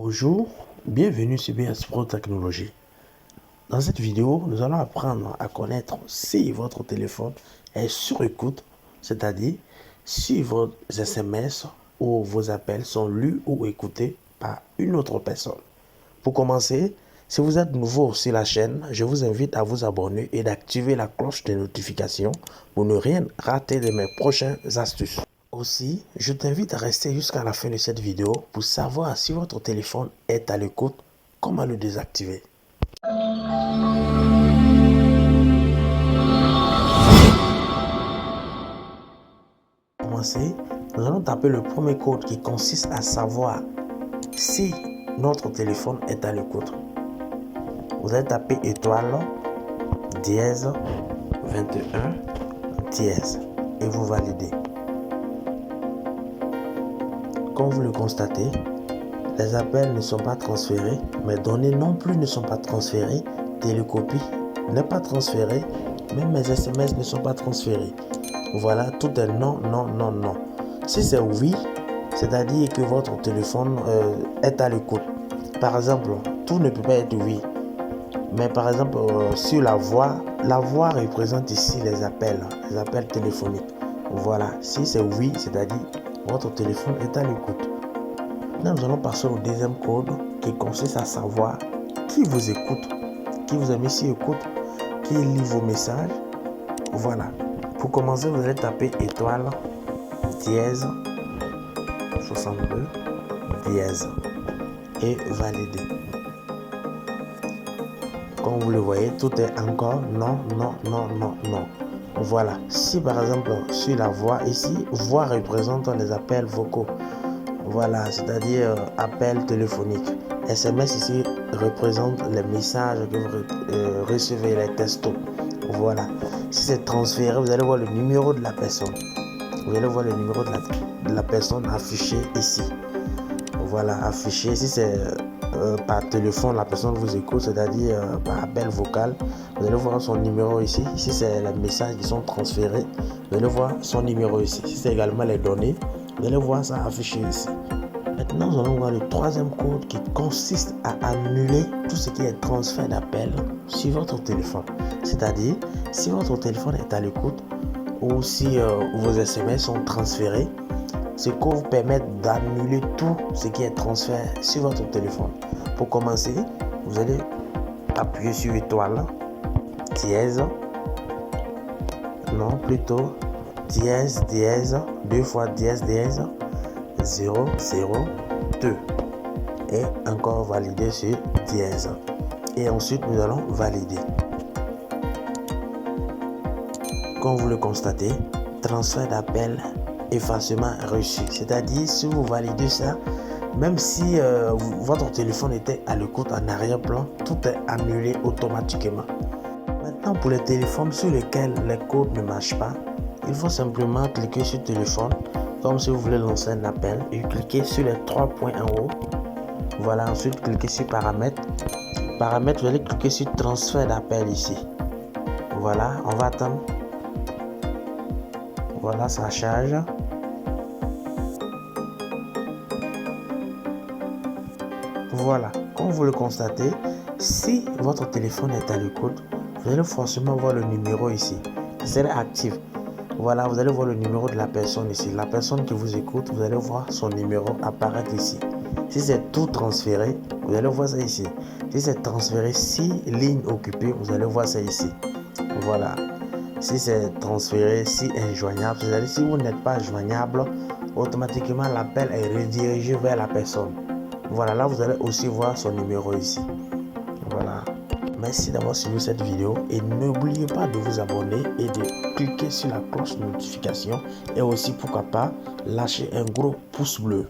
Bonjour, bienvenue sur BS Pro Technologie. Dans cette vidéo, nous allons apprendre à connaître si votre téléphone est sur écoute, c'est-à-dire si vos SMS ou vos appels sont lus ou écoutés par une autre personne. Pour commencer, si vous êtes nouveau sur la chaîne, je vous invite à vous abonner et d'activer la cloche de notification pour ne rien rater de mes prochaines astuces. Aussi, je t'invite à rester jusqu'à la fin de cette vidéo pour savoir si votre téléphone est à l'écoute, comment le désactiver. Pour commencer, nous allons taper le premier code qui consiste à savoir si notre téléphone est à l'écoute. Vous allez taper étoile, dièse, 21, dièse et vous validez. Comme vous le constatez, les appels ne sont pas transférés, mes données non plus ne sont pas transférées, télécopie n'est pas transférée, même mes SMS ne sont pas transférés. Voilà, tout est non, non, non, non. Si c'est oui, c'est-à-dire que votre téléphone est à l'écoute. Par exemple, tout ne peut pas être oui. Mais par exemple, sur la voix représente ici les appels téléphoniques. Voilà, si c'est oui, c'est-à-dire votre téléphone est à l'écoute. Maintenant, nous allons passer au deuxième code qui consiste à savoir qui vous écoute, qui vous a mis sur écoute, qui lit vos messages. Voilà. Pour commencer, vous allez taper étoile, dièse, 62, dièse et valider. Comme vous le voyez, tout est encore non, non, non, non, non. Voilà. Si par exemple, sur la voix ici, voix représente les appels vocaux. Voilà, c'est-à-dire appel téléphonique. SMS ici représente les messages que vous recevez, les textos. Voilà. Si c'est transféré, vous allez voir le numéro de la personne. Vous allez voir le numéro de la personne affiché ici. Voilà, affiché. Si c'est par téléphone, la personne vous écoute, c'est-à-dire par appel vocal, vous allez voir son numéro ici. Si c'est les messages qui sont transférés, vous allez voir son numéro ici. Si c'est également les données, vous allez voir ça affiché ici. Maintenant, nous allons voir le troisième code qui consiste à annuler tout ce qui est transfert d'appel sur votre téléphone. C'est-à-dire, si votre téléphone est à l'écoute ou si vos SMS sont transférés, ce code vous permet d'annuler tout ce qui est transfert sur votre téléphone. Pour commencer, vous allez appuyer sur étoile, dièse, non plutôt dièse, dièse, deux fois dièse, dièse, 0, 0, 2 et encore valider sur dièse et ensuite nous allons valider. Comme vous le constatez, transfert d'appel effacement reçu, c'est-à-dire si vous validez ça, même si votre téléphone était à l'écoute en arrière-plan, tout est annulé automatiquement. Maintenant, pour les téléphones sur lesquels les codes ne marchent pas, il faut simplement cliquer sur téléphone, comme si vous voulez lancer un appel, et cliquez sur les trois points en haut. Voilà, ensuite cliquez sur paramètres. Paramètres, vous allez cliquer sur transfert d'appel ici. Voilà, on va attendre. Voilà, ça charge. Voilà, comme vous le constatez, si votre téléphone est à l'écoute, vous allez forcément voir le numéro ici. C'est actif. Voilà, vous allez voir le numéro de la personne ici. La personne qui vous écoute, vous allez voir son numéro apparaître ici. Si c'est tout transféré, vous allez voir ça ici. Si c'est transféré 6 lignes occupées, vous allez voir ça ici. Voilà. Si c'est transféré 6 injoignable, c'est-à-dire si vous n'êtes pas joignable, automatiquement l'appel est redirigé vers la personne. Voilà, là vous allez aussi voir son numéro ici. Voilà. Merci d'avoir suivi cette vidéo et n'oubliez pas de vous abonner et de cliquer sur la cloche de notification et aussi pourquoi pas lâcher un gros pouce bleu.